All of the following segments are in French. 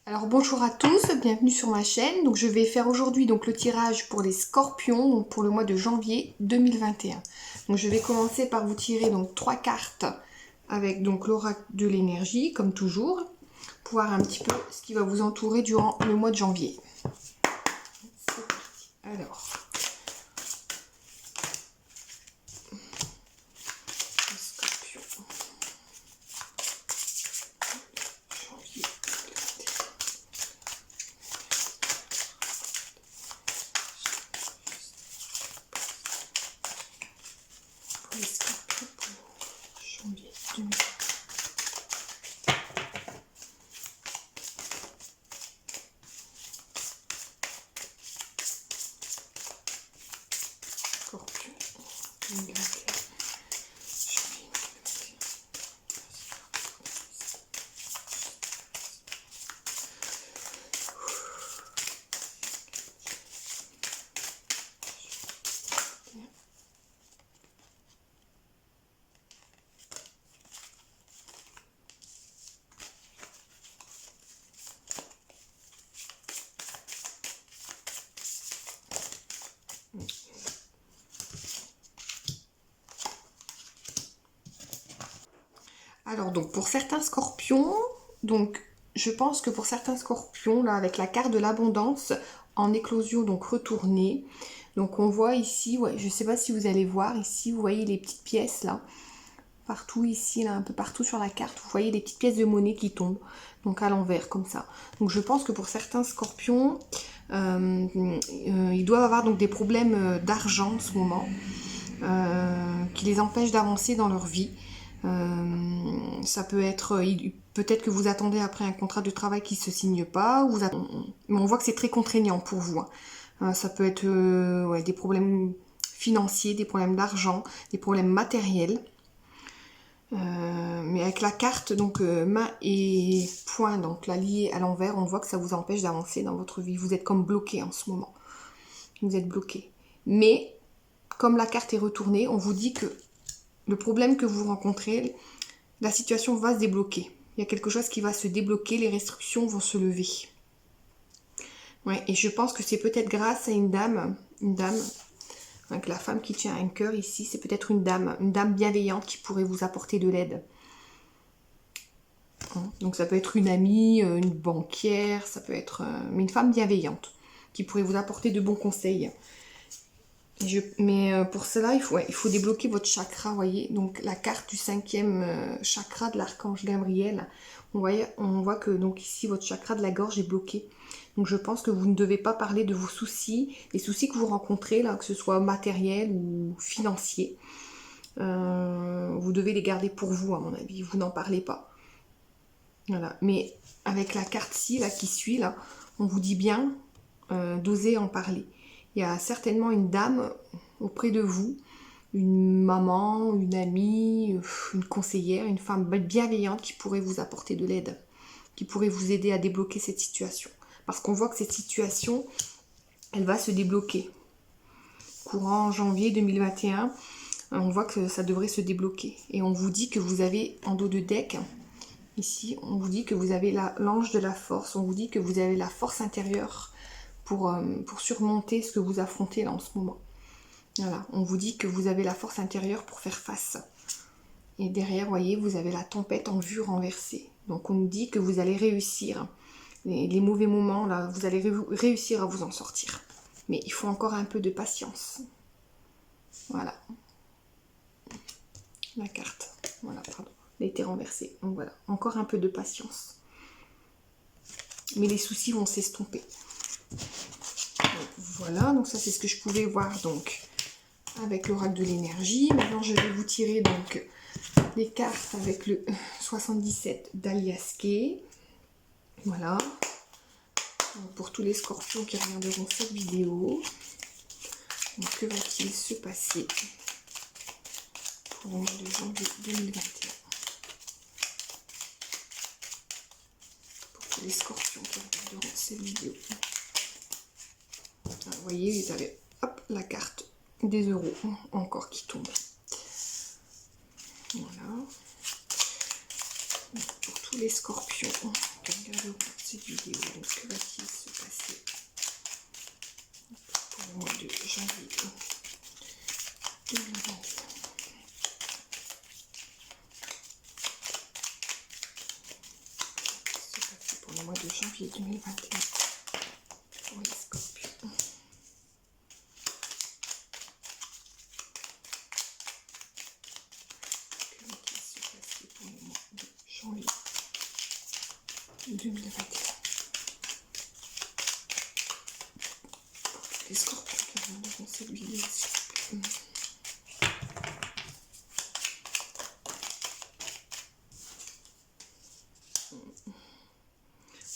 Alors bonjour à tous, bienvenue sur ma chaîne. Donc je vais faire aujourd'hui le tirage pour les scorpions, donc pour le mois de janvier 2021. Donc je vais commencer par vous tirer donc 3 cartes avec donc l'oracle de l'énergie comme toujours, pour voir un petit peu ce qui va vous entourer durant le mois de janvier. C'est parti. Alors, les scorpions. Janvier. Pour les scorpions pour janvier 2021. Scorpion 2021. Alors donc pour certains scorpions, donc je pense que pour certains scorpions, là avec la carte de l'abondance en éclosion donc retournée, donc on voit ici, ouais, je ne sais pas si vous allez voir ici, vous voyez les petites pièces là, partout ici, là un peu partout sur la carte, vous voyez les petites pièces de monnaie qui tombent, donc à l'envers comme ça. Donc je pense que pour certains scorpions, ils doivent avoir donc des problèmes d'argent en ce moment, qui les empêchent d'avancer dans leur vie. Ça peut être, peut-être que vous attendez après un contrat de travail qui se signe pas, mais on voit que c'est très contraignant pour vous. Ça peut être ouais, des problèmes financiers, des problèmes d'argent, des problèmes matériels. Mais avec la carte donc main et poing, donc la liée à l'envers, on voit que ça vous empêche d'avancer dans votre vie. Vous êtes comme bloqué en ce moment. Vous êtes bloqué. Mais comme la carte est retournée, on vous dit que le problème que vous rencontrez, la situation va se débloquer. Il y a quelque chose qui va se débloquer, les restrictions vont se lever. Ouais, et je pense que c'est peut-être grâce à une dame, donc la femme qui tient un cœur ici, c'est peut-être une dame bienveillante qui pourrait vous apporter de l'aide. Donc ça peut être une amie, une banquière, ça peut être mais une femme bienveillante qui pourrait vous apporter de bons conseils. Mais pour cela, il faut débloquer votre chakra, voyez. Donc la carte du 5e chakra de l'archange Gabriel, on voit que donc ici votre chakra de la gorge est bloqué. Donc je pense que vous ne devez pas parler de vos soucis, les soucis que vous rencontrez, là, que ce soit matériel ou financier. Vous devez les garder pour vous, à mon avis. Vous n'en parlez pas. Voilà. Mais avec la carte-ci, là, qui suit, là, on vous dit bien d'oser en parler. Il y a certainement une dame auprès de vous, une maman, une amie, une conseillère, une femme bienveillante qui pourrait vous apporter de l'aide, qui pourrait vous aider à débloquer cette situation. Parce qu'on voit que cette situation, elle va se débloquer. Courant janvier 2021, on voit que ça devrait se débloquer. Et on vous dit que vous avez en dos de deck, ici, on vous dit que vous avez l'ange de la force, on vous dit que vous avez la force intérieure pour surmonter ce que vous affrontez là en ce moment. Voilà, on vous dit que vous avez la force intérieure pour faire face. Et derrière, vous voyez, vous avez la tempête en vue renversée. Donc on nous dit que vous allez réussir. Les mauvais moments, là, vous allez réussir à vous en sortir. Mais il faut encore un peu de patience. Voilà. La carte. Voilà, pardon. Elle a été renversée. Donc voilà, encore un peu de patience. Mais les soucis vont s'estomper. Voilà, donc ça c'est ce que je pouvais voir donc avec l'oracle de l'énergie. Maintenant je vais vous tirer donc les cartes avec le 77 d'Aliaské. Voilà. Donc, pour tous les scorpions qui regarderont cette vidéo. Donc, que va-t-il se passer pour le mois de janvier 2021 pour tous les scorpions qui regarderont cette vidéo. Vous voyez, vous avez hop, la carte des euros encore qui tombe. Voilà. Pour tous les scorpions qui regardent cette vidéo. le mois de janvier 2021 pour les scorpions. Qu'est-ce qui se passe pour le mois de janvier 2021 les scorpions qui viennent de sensibiliser, s'il vous plaît.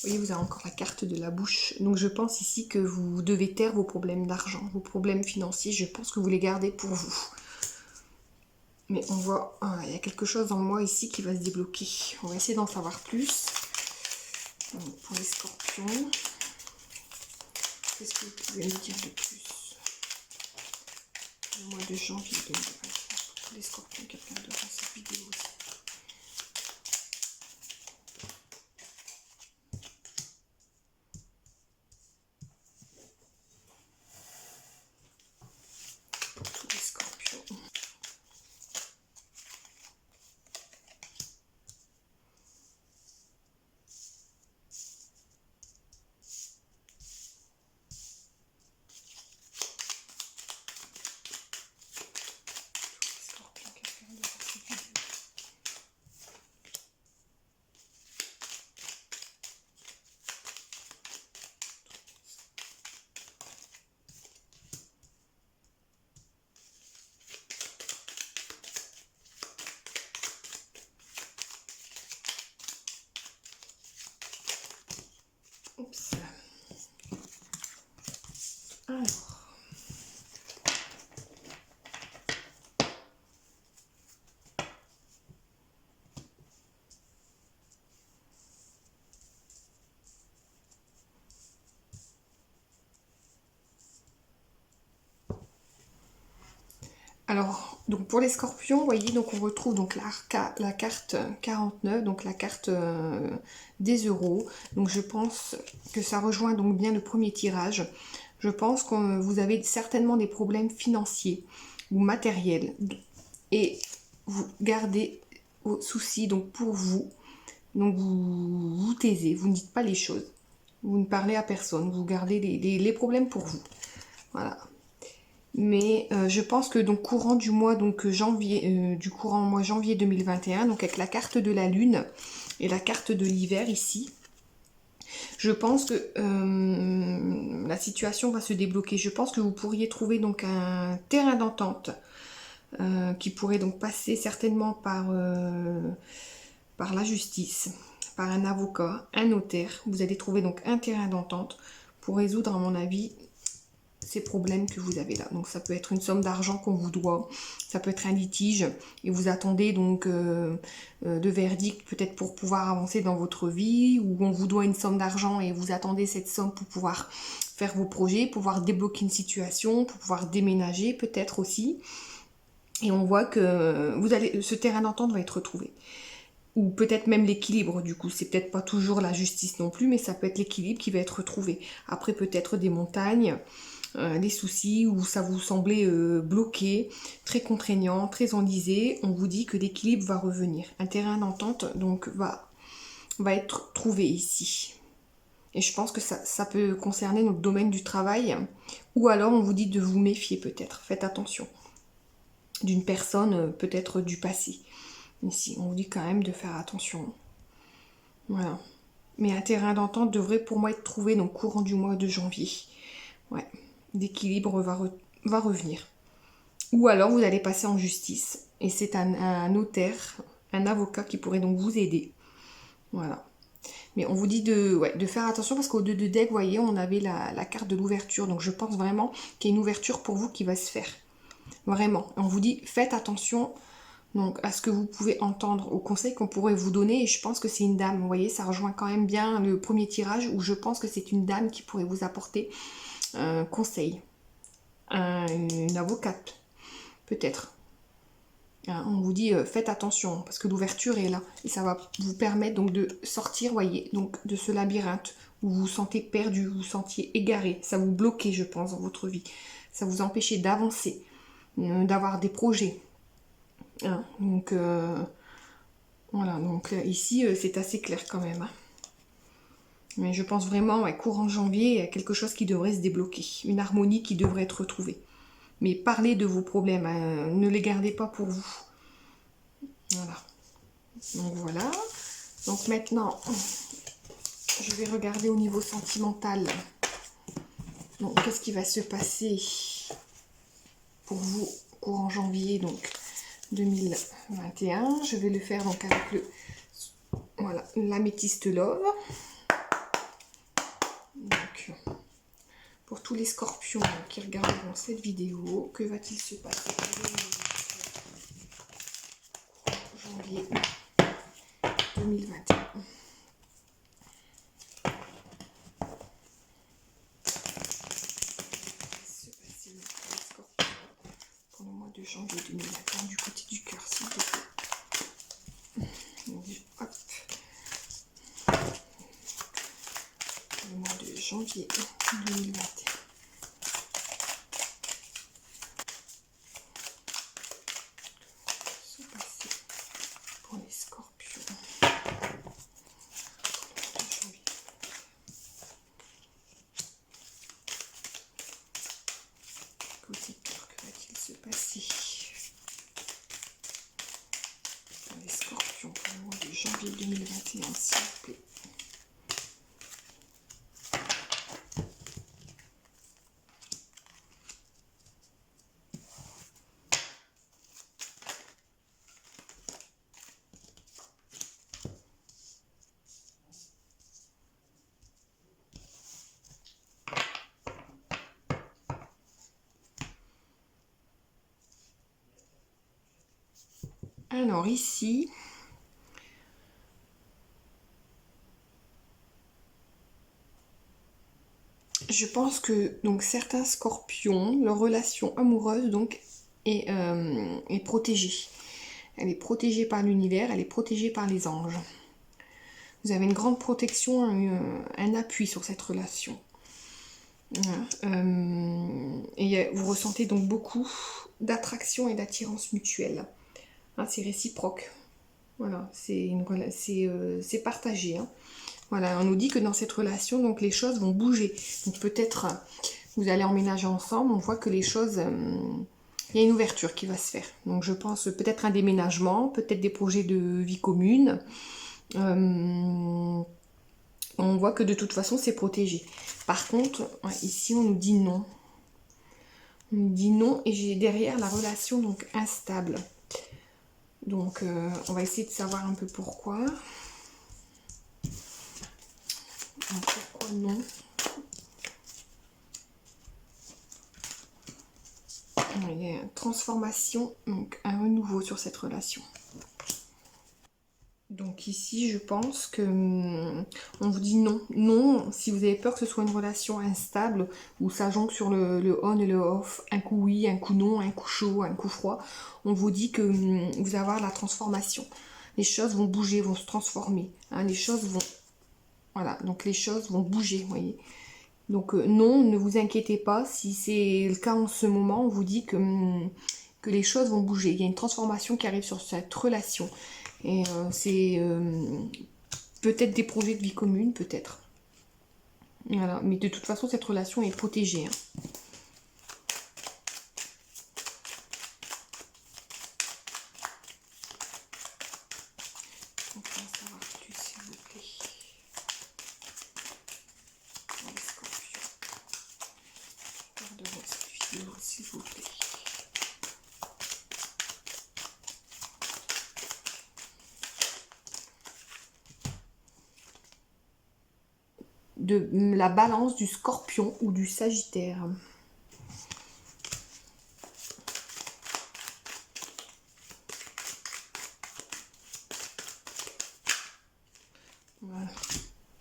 Vous voyez, vous avez encore la carte de la bouche. Donc je pense ici que vous devez taire vos problèmes d'argent, vos problèmes financiers. Je pense que vous les gardez pour vous. Mais on voit, il y a quelque chose en moi ici qui va se débloquer. On va essayer d'en savoir plus. Donc, pour les scorpions, qu'est-ce que vous pouvez me dire de plus? Le mois de janvier 2023 pour les scorpions qui regardent cette vidéo aussi. Tous les scorpions. Oups. Alors. Alors, donc pour les scorpions, vous voyez, donc on retrouve donc la carte 49, donc la carte des euros. Donc je pense que ça rejoint donc bien le premier tirage. Je pense que vous avez certainement des problèmes financiers ou matériels. Et vous gardez vos soucis donc pour vous. Donc vous vous taisez, vous ne dites pas les choses. Vous ne parlez à personne, vous gardez les problèmes pour vous. Voilà. Mais je pense que donc courant du mois donc janvier, du courant mois janvier 2021, donc avec la carte de la lune et la carte de l'hiver ici, je pense que la situation va se débloquer. Je pense que vous pourriez trouver donc un terrain d'entente qui pourrait donc passer certainement par la justice, par un avocat, un notaire. Vous allez trouver donc un terrain d'entente pour résoudre, à mon avis, ces problèmes que vous avez là. Donc ça peut être une somme d'argent qu'on vous doit, ça peut être un litige et vous attendez donc de verdict peut-être pour pouvoir avancer dans votre vie, ou on vous doit une somme d'argent et vous attendez cette somme pour pouvoir faire vos projets, pouvoir débloquer une situation, pour pouvoir déménager peut-être aussi. Et on voit que ce terrain d'entente va être retrouvé. Ou peut-être même l'équilibre, du coup, c'est peut-être pas toujours la justice non plus, mais ça peut être l'équilibre qui va être retrouvé. Après peut-être des montagnes, des soucis où ça vous semblait bloqué, très contraignant, très enlisé, on vous dit que l'équilibre va revenir. Un terrain d'entente donc va être trouvé ici. Et je pense que ça peut concerner notre domaine du travail, ou alors on vous dit de vous méfier peut-être, faites attention, d'une personne peut-être du passé. Ici, on vous dit quand même de faire attention. Voilà. Mais un terrain d'entente devrait pour moi être trouvé donc courant du mois de janvier. Ouais. L'équilibre va revenir. Ou alors vous allez passer en justice. Et c'est un notaire, un avocat qui pourrait donc vous aider. Voilà. Mais on vous dit de faire attention parce qu'au 2 de deck, vous voyez, on avait la carte de l'ouverture. Donc je pense vraiment qu'il y a une ouverture pour vous qui va se faire. Vraiment. On vous dit, faites attention donc à ce que vous pouvez entendre, au conseil qu'on pourrait vous donner. Et je pense que c'est une dame. Vous voyez, ça rejoint quand même bien le premier tirage où je pense que c'est une dame qui pourrait vous apporter un conseil. Une avocate, peut-être. On vous dit faites attention parce que l'ouverture est là et ça va vous permettre donc de sortir, voyez, donc de ce labyrinthe où vous vous sentez perdu, vous vous sentiez égaré, ça vous bloquait, je pense, dans votre vie, ça vous empêchait d'avancer, d'avoir des projets. Donc voilà, donc ici c'est assez clair quand même. Mais je pense vraiment, ouais, courant janvier, il y a quelque chose qui devrait se débloquer. Une harmonie qui devrait être retrouvée. Mais parlez de vos problèmes, hein, ne les gardez pas pour vous. Voilà. Donc voilà. Donc maintenant, je vais regarder au niveau sentimental. Donc qu'est-ce qui va se passer pour vous courant janvier donc 2021. Je vais le faire donc avec le voilà l'améthyste love. Donc pour tous les scorpions qui regarderont cette vidéo, que va-t-il se passer janvier 2021? Pour le mois de janvier 2021 du côté du cœur, s'il vous plaît. Hop. Le mois de janvier 2021. Se passer pour les scorpions. Côté cœur, que va-t-il se passer pour les scorpions pour le mois de janvier 2021, s'il vous plaît? Alors ici, je pense que donc certains scorpions, leur relation amoureuse donc est protégée. Elle est protégée par l'univers, elle est protégée par les anges. Vous avez une grande protection, un appui sur cette relation. Voilà. Et vous ressentez donc beaucoup d'attraction et d'attirance mutuelle. Hein, c'est réciproque. Voilà, c'est partagé. Hein. Voilà, on nous dit que dans cette relation, donc les choses vont bouger. Donc peut-être vous allez emménager ensemble, on voit que les choses, il y a une ouverture qui va se faire. Donc je pense peut-être un déménagement, peut-être des projets de vie commune. On voit que de toute façon c'est protégé. Par contre, ici on nous dit non. On nous dit non et j'ai derrière la relation donc instable. Donc on va essayer de savoir un peu pourquoi. Donc, pourquoi non? Il y a une transformation, donc un renouveau sur cette relation. Donc ici, je pense que on vous dit non. Non, si vous avez peur que ce soit une relation instable, où ça jongle sur le on et le off, un coup oui, un coup non, un coup chaud, un coup froid, on vous dit que vous allez avoir la transformation. Les choses vont bouger, vont se transformer. Hein, les choses vont... Voilà, donc les choses vont bouger, vous voyez. Donc non, ne vous inquiétez pas, si c'est le cas en ce moment, on vous dit que les choses vont bouger. Il y a une transformation qui arrive sur cette relation. Et c'est peut-être des projets de vie commune, peut-être. Voilà, mais de toute façon, cette relation est protégée. Hein. Donc, on va savoir plus, s'il vous plaît. Les scorpions. Regardez cette vidéo, s'il vous plaît. De la balance du scorpion ou du sagittaire.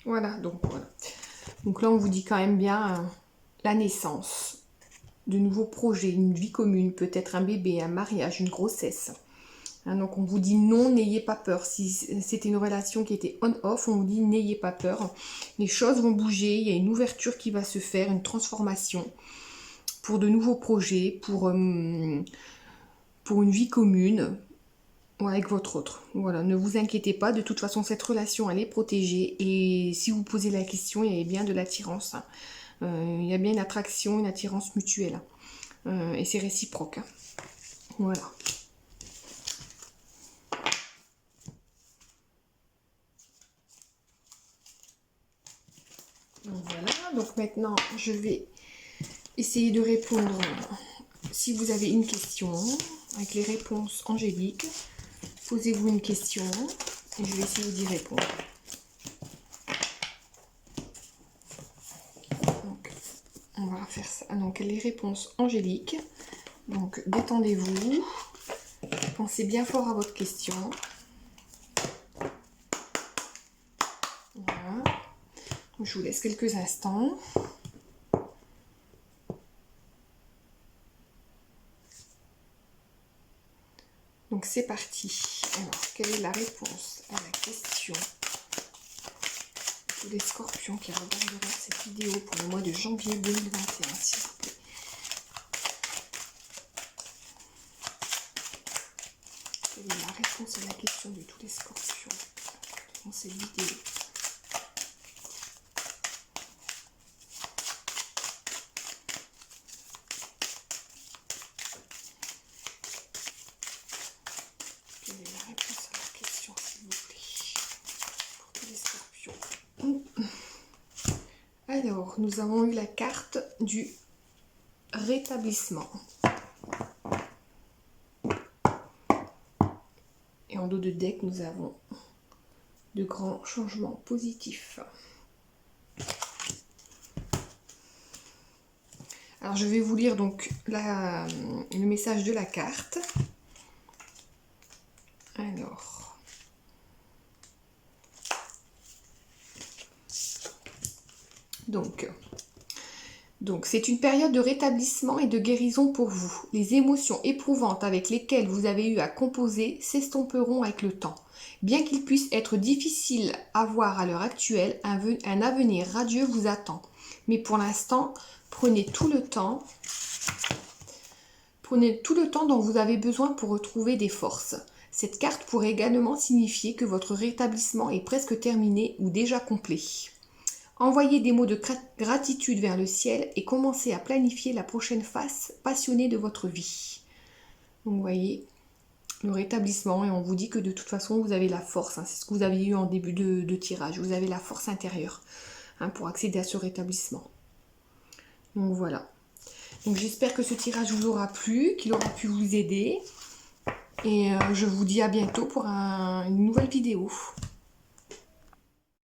Voilà, donc voilà. Donc là, on vous dit quand même bien la naissance, de nouveaux projets, une vie commune, peut-être un bébé, un mariage, une grossesse. Hein, donc on vous dit non, n'ayez pas peur. Si c'était une relation qui était on-off, on vous dit n'ayez pas peur. Les choses vont bouger, il y a une ouverture qui va se faire, une transformation pour de nouveaux projets, pour une vie commune. ou avec votre autre. Voilà, ne vous inquiétez pas, de toute façon cette relation elle est protégée et si vous posez la question, il y a bien de l'attirance. Hein. Il y a bien une attraction, une attirance mutuelle. Et c'est réciproque. Hein. Voilà. Donc voilà, donc maintenant je vais essayer de répondre si vous avez une question avec les réponses angéliques. Posez-vous une question et je vais essayer d'y répondre. Donc, on va faire ça. Donc, les réponses angéliques. Donc, détendez-vous. Pensez bien fort à votre question. Voilà. Donc, je vous laisse quelques instants. Donc, c'est parti. Alors, quelle est la réponse à la question ? Tous les scorpions qui regarderont cette vidéo pour le mois de janvier 2021, s'il vous plaît. Quelle est la réponse à la question de tous les scorpions dans cette vidéo? Quelle est la réponse à la question, s'il vous plaît, pour tous les scorpions? Alors, nous avons eu la carte du rétablissement. Et en dos de deck, nous avons de grands changements positifs. Alors, je vais vous lire donc le message de la carte. Alors, donc c'est une période de rétablissement et de guérison pour vous. Les émotions éprouvantes avec lesquelles vous avez eu à composer s'estomperont avec le temps. Bien qu'il puisse être difficile à voir à l'heure actuelle, un avenir radieux vous attend. Mais pour l'instant, prenez tout le temps dont vous avez besoin pour retrouver des forces. Cette carte pourrait également signifier que votre rétablissement est presque terminé ou déjà complet. Envoyez des mots de gratitude vers le ciel et commencez à planifier la prochaine phase passionnée de votre vie. Donc vous voyez le rétablissement et on vous dit que de toute façon vous avez la force. Hein, c'est ce que vous avez eu en début de tirage. Vous avez la force intérieure pour accéder à ce rétablissement. Donc voilà. Donc j'espère que ce tirage vous aura plu, qu'il aura pu vous aider. Et je vous dis à bientôt pour une nouvelle vidéo.